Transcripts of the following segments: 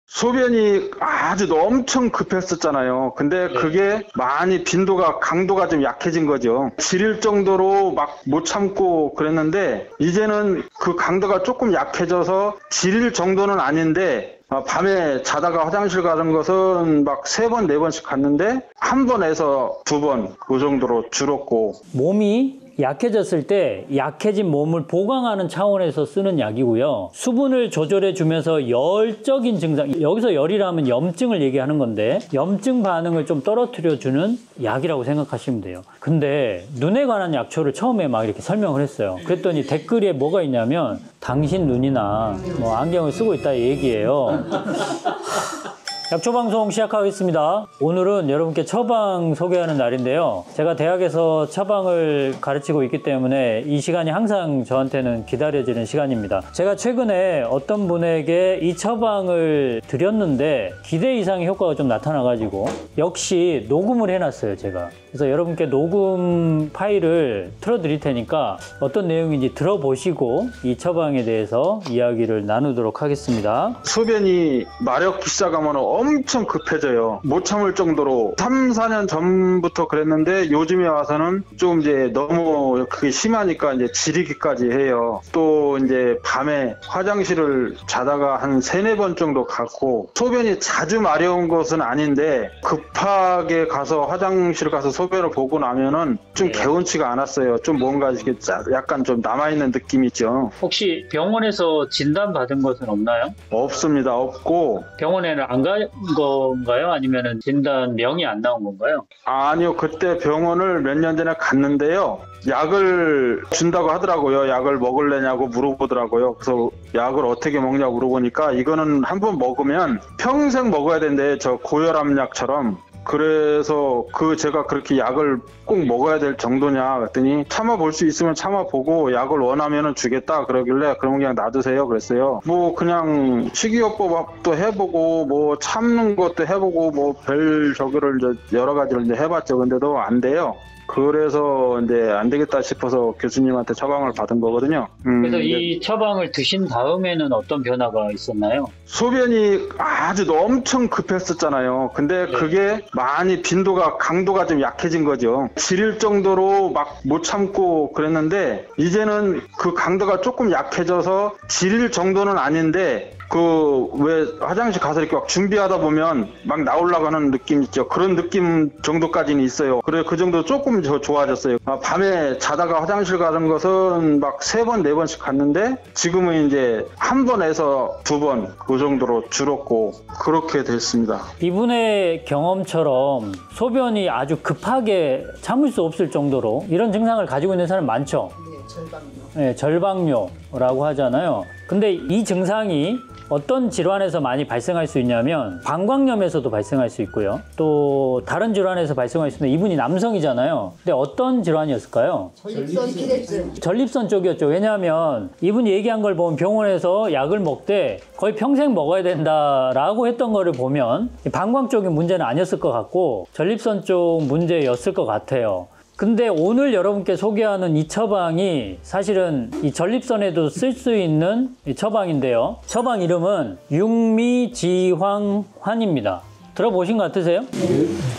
소변이 아주 엄청 급했었잖아요. 근데 그게 많이 강도가 좀 약해진 거죠. 지릴 정도로 막 못 참고 그랬는데 이제는 그 강도가 조금 약해져서 지릴 정도는 아닌데 밤에 자다가 화장실 가는 것은 막 3번, 4번씩 갔는데 한 번에서 2번 그 정도로 줄었고. 몸이 약해졌을 때 약해진 몸을 보강하는 차원에서 쓰는 약이고요. 수분을 조절해 주면서 열적인 증상, 여기서 열이라면 염증을 얘기하는 건데 염증 반응을 좀 떨어뜨려 주는 약이라고 생각하시면 돼요. 근데 눈에 관한 약초를 처음에 막 이렇게 설명을 했어요. 그랬더니 댓글에 뭐가 있냐면 당신 눈이나 뭐 안경을 쓰고 있다 얘기예요. 약초 방송 시작하겠습니다. 오늘은 여러분께 처방 소개하는 날인데요. 제가 대학에서 처방을 가르치고 있기 때문에 이 시간이 항상 저한테는 기다려지는 시간입니다. 제가 최근에 어떤 분에게 이 처방을 드렸는데 기대 이상의 효과가 좀 나타나가지고 역시 녹음을 해놨어요, 제가. 그래서 여러분께 녹음 파일을 틀어드릴 테니까 어떤 내용인지 들어보시고 이 처방에 대해서 이야기를 나누도록 하겠습니다. 소변이 마렵기 시작하면 엄청 급해져요. 못 참을 정도로 3, 4년 전부터 그랬는데 요즘에 와서는 좀 이제 너무 그게 심하니까 이제 지리기까지 해요. 또 이제 밤에 화장실을 자다가 한 3, 4번 정도 갔고 소변이 자주 마려운 것은 아닌데 급하게 가서 화장실 가서 소변을 보고 나면은 좀 개운치가 않았어요. 좀 뭔가 이렇게 약간 좀 남아있는 느낌이 있죠. 혹시 병원에서 진단받은 것은 없나요? 없습니다. 없고. 병원에는 안 간 건가요? 아니면 진단명이 안 나온 건가요? 아니요. 그때 병원을 몇 년 전에 갔는데요. 약을 준다고 하더라고요. 약을 먹을래냐고 물어보더라고요. 그래서 약을 어떻게 먹냐고 물어보니까 이거는 한번 먹으면 평생 먹어야 된대. 저 고혈압약처럼. 그래서 제가 그렇게 약을 꼭 먹어야 될 정도냐 그랬더니 참아볼 수 있으면 참아보고 약을 원하면은 주겠다 그러길래 그럼 그냥 놔두세요 그랬어요. 뭐 그냥 식이요법도 해보고 뭐 참는 것도 해보고 뭐 별 저기를 이제 여러 가지를 이제 해봤죠. 근데도 안 돼요. 그래서 이제 안 되겠다 싶어서 교수님한테 처방을 받은 거거든요. 그래서 이 처방을 드신 다음에는 어떤 변화가 있었나요? 소변이 아주 엄청 급했었잖아요. 근데 그게 많이 강도가 좀 약해진 거죠. 지릴 정도로 막 못 참고 그랬는데 이제는 그 강도가 조금 약해져서 지릴 정도는 아닌데 왜 화장실 가서 이렇게 막 준비하다 보면 막 나오려고 하는 느낌 있죠. 그런 느낌 정도까지는 있어요. 그래 그 정도 조금 좋아졌어요. 밤에 자다가 화장실 가는 것은 막 3번, 4번씩 갔는데 지금은 이제 한 번에서 2번 그 정도로 줄었고 그렇게 됐습니다. 이분의 경험처럼 소변이 아주 급하게 참을 수 없을 정도로 이런 증상을 가지고 있는 사람 많죠? 네, 절박뇨라고 하잖아요. 근데 이 증상이 어떤 질환에서 많이 발생할 수 있냐면 방광염에서도 발생할 수 있고요. 또 다른 질환에서 발생할 수 있는데 이분이 남성이잖아요. 근데 어떤 질환이었을까요? 전립선 기대증. 전립선 쪽이었죠. 왜냐하면 이분이 얘기한 걸 보면 병원에서 약을 먹되 거의 평생 먹어야 된다라고 했던 거를 보면 방광 쪽의 문제는 아니었을 것 같고 전립선 쪽 문제였을 것 같아요. 근데 오늘 여러분께 소개하는 이 처방이 사실은 이 전립선에도 쓸 수 있는 이 처방인데요. 처방 이름은 육미지황환입니다. 들어보신 것 같으세요?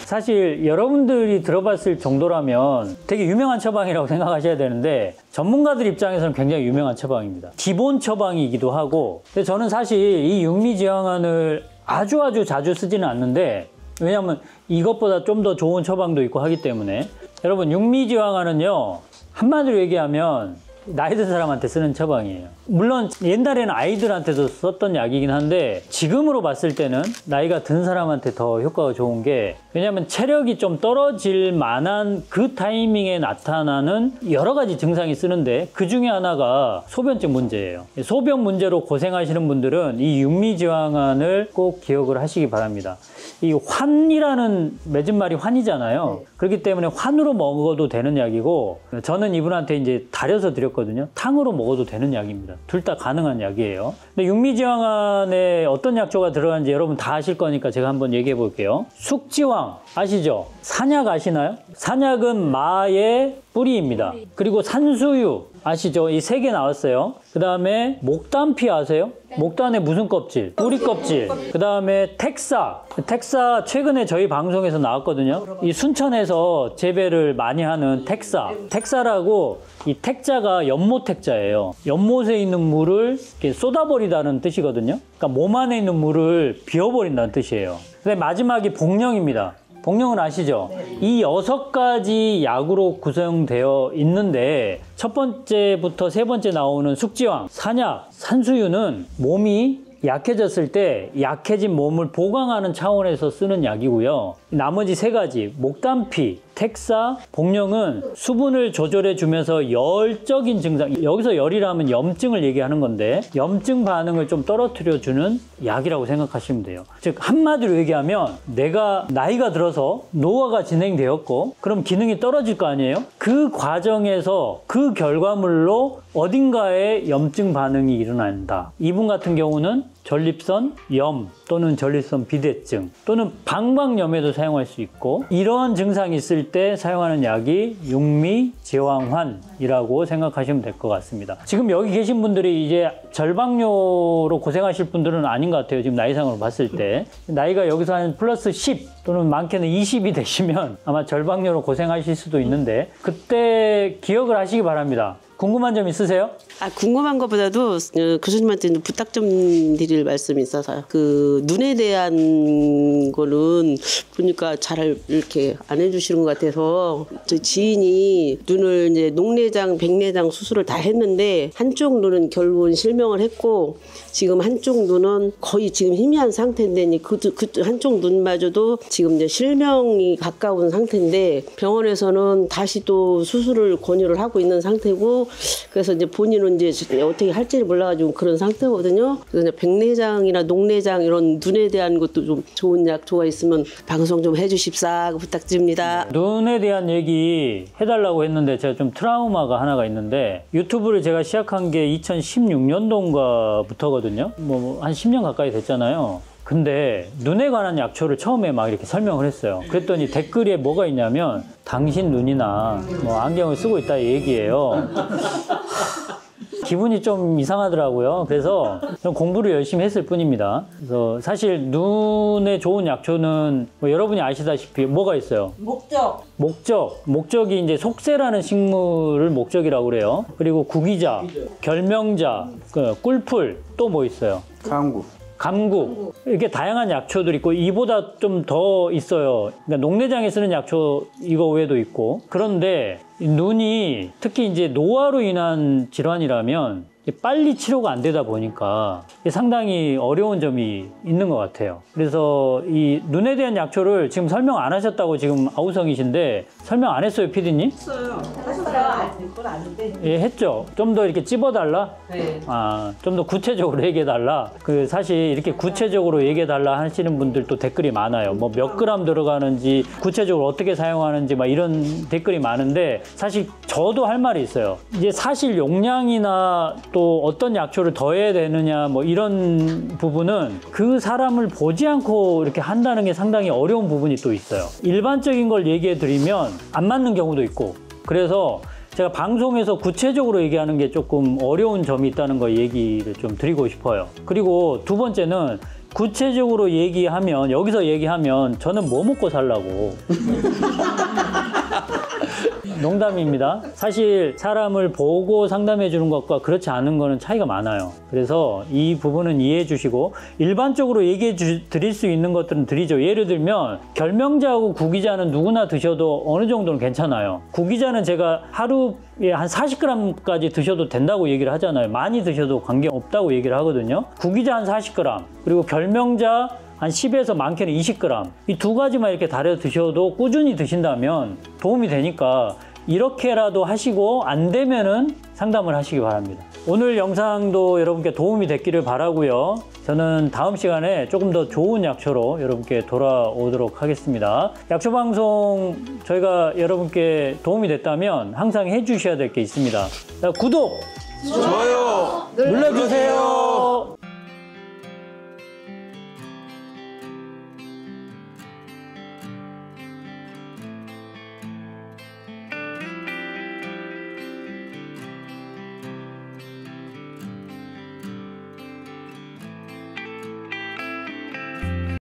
사실 여러분들이 들어봤을 정도라면 되게 유명한 처방이라고 생각하셔야 되는데 전문가들 입장에서는 굉장히 유명한 처방입니다. 기본 처방이기도 하고 근데 저는 사실 이 육미지황환을 아주 자주 쓰지는 않는데 왜냐하면 이것보다 좀 더 좋은 처방도 있고 하기 때문에 여러분 육미지황환은요 한마디로 얘기하면 나이 든 사람한테 쓰는 처방이에요. 물론 옛날에는 아이들한테도 썼던 약이긴 한데 지금으로 봤을 때는 나이가 든 사람한테 더 효과가 좋은 게 왜냐하면 체력이 좀 떨어질 만한 그 타이밍에 나타나는 여러 가지 증상이 쓰는데 그 중에 하나가 소변증 문제예요. 소변 문제로 고생하시는 분들은 이 육미지황환을 꼭 기억을 하시기 바랍니다. 이 환이라는 맺은 말이 환이잖아요. 그렇기 때문에 환으로 먹어도 되는 약이고 저는 이분한테 이제 달여서 드렸거든요. 탕으로 먹어도 되는 약입니다. 둘 다 가능한 약이에요. 근데 육미지황환에 어떤 약초가 들어가는지 여러분 다 아실 거니까 제가 한번 얘기해 볼게요. 숙지황 아시죠? 산약 아시나요? 산약은 마의 뿌리입니다. 그리고 산수유 아시죠? 이 3개 나왔어요. 그 다음에 목단피 아세요? 목단의 무슨 껍질? 뿌리 껍질. 그 다음에 텍사. 텍사 최근에 저희 방송에서 나왔거든요. 이 순천에서 재배를 많이 하는 텍사. tek사라고 이 택자가 연못 택자예요. 연못에 있는 물을 이렇게 쏟아버리다는 뜻이거든요. 그러니까 몸 안에 있는 물을 비워버린다는 뜻이에요. 근데 마지막이 복령입니다. 복령은 아시죠? 이 6가지 약으로 구성되어 있는데 첫 번째부터 세 번째 나오는 숙지황, 산약, 산수유는 몸이 약해졌을 때 약해진 몸을 보강하는 차원에서 쓰는 약이고요. 나머지 3가지 목단피, 텍사, 복령은 수분을 조절해 주면서 열적인 증상, 여기서 열이라면 염증을 얘기하는 건데 염증 반응을 좀 떨어뜨려 주는 약이라고 생각하시면 돼요. 즉 한마디로 얘기하면 내가 나이가 들어서 노화가 진행되었고 그럼 기능이 떨어질 거 아니에요? 그 과정에서 그 결과물로 어딘가에 염증 반응이 일어난다. 이분 같은 경우는 전립선 염 또는 전립선 비대증 또는 방광염에도 사용할 수 있고 이러한 증상이 있을 때 사용하는 약이 육미제왕환이라고 생각하시면 될 것 같습니다. 지금 여기 계신 분들이 이제 절박뇨로 고생하실 분들은 아닌 것 같아요. 지금 나이상으로 봤을 때 나이가 여기서 한 플러스 10 또는 많게는 20이 되시면 아마 절박뇨로 고생하실 수도 있는데 그때 기억을 하시기 바랍니다. 궁금한 점 있으세요? 궁금한 것보다도 교수님한테 부탁 좀 드릴 말씀이 있어서요. 그 눈에 대한 거는 보니까 잘 이렇게 안 해주시는 것 같아서 저 지인이 눈을 이제 녹내장, 백내장 수술을 다 했는데 한쪽 눈은 결국은 실명을 했고 지금 한쪽 눈은 거의 지금 희미한 상태인데 그 한쪽 눈마저도 지금 이제 실명이 가까운 상태인데 병원에서는 다시 또 수술을 권유를 하고 있는 상태고 그래서 이제 본인은 이제 어떻게 할지를 몰라가지고 그런 상태거든요. 그래서 백내장이나 녹내장 이런 눈에 대한 것도 좀 좋은 약 조가 있으면 방송 좀 해주십사 부탁드립니다. 눈에 대한 얘기 해달라고 했는데 제가 좀 트라우마가 하나가 있는데 유튜브를 제가 시작한 게 2016년도인가부터거든요. 뭐 한 10년 가까이 됐잖아요. 근데 눈에 관한 약초를 처음에 막 이렇게 설명을 했어요. 그랬더니 댓글에 뭐가 있냐면 당신 눈이나 뭐 안경을 쓰고 있다 얘기예요. 기분이 좀 이상하더라고요. 그래서 좀 공부를 열심히 했을 뿐입니다. 그래서 사실 눈에 좋은 약초는 뭐 여러분이 아시다시피 뭐가 있어요? 목적이 이제 속세라는 식물을 목적이라고 그래요. 그리고 구기자, 결명자, 꿀풀, 또 뭐 있어요? 감국 이렇게 다양한 약초들이 있고 이보다 좀 더 있어요. 그러니까 녹내장에 쓰는 약초 이거 외에도 있고 그런데 눈이 특히 이제 노화로 인한 질환이라면 빨리 치료가 안 되다 보니까 상당히 어려운 점이 있는 것 같아요. 그래서 이 눈에 대한 약초를 지금 설명 안 하셨다고 지금 아우성이신데 설명 안 했어요, 피디님? 했어요. 그건 아닌데. 예, 했죠. 좀 더 이렇게 찝어달라? 네. 좀 더 구체적으로 얘기해달라. 사실 이렇게 구체적으로 얘기해달라 하시는 분들도 댓글이 많아요. 뭐 몇 그램 들어가는지, 구체적으로 어떻게 사용하는지 막 이런 댓글이 많은데 사실 저도 할 말이 있어요. 이제 사실 용량이나 또 어떤 약초를 더해야 되느냐 뭐 이런 부분은 그 사람을 보지 않고 이렇게 한다는 게 상당히 어려운 부분이 또 있어요. 일반적인 걸 얘기해 드리면 안 맞는 경우도 있고 그래서 제가 방송에서 구체적으로 얘기하는 게 조금 어려운 점이 있다는 거 얘기를 좀 드리고 싶어요. 그리고 두 번째는 구체적으로 얘기하면 여기서 얘기하면 저는 뭐 먹고 살라고 농담입니다. 사실 사람을 보고 상담해 주는 것과 그렇지 않은 거는 차이가 많아요. 그래서 이 부분은 이해해 주시고 일반적으로 얘기해 드릴 수 있는 것들은 드리죠. 예를 들면 결명자하고 구기자는 누구나 드셔도 어느 정도는 괜찮아요. 구기자는 제가 하루에 한 40g까지 드셔도 된다고 얘기를 하잖아요. 많이 드셔도 관계없다고 얘기를 하거든요. 구기자 한 40g 그리고 결명자 한 10에서 많게는 20g 이 두 가지만 이렇게 달여 드셔도 꾸준히 드신다면 도움이 되니까 이렇게라도 하시고 안 되면은 상담을 하시기 바랍니다. 오늘 영상도 여러분께 도움이 됐기를 바라고요. 저는 다음 시간에 조금 더 좋은 약초로 여러분께 돌아오도록 하겠습니다. 약초 방송 저희가 여러분께 도움이 됐다면 항상 해주셔야 될 게 있습니다. 구독, 좋아요 눌러주세요.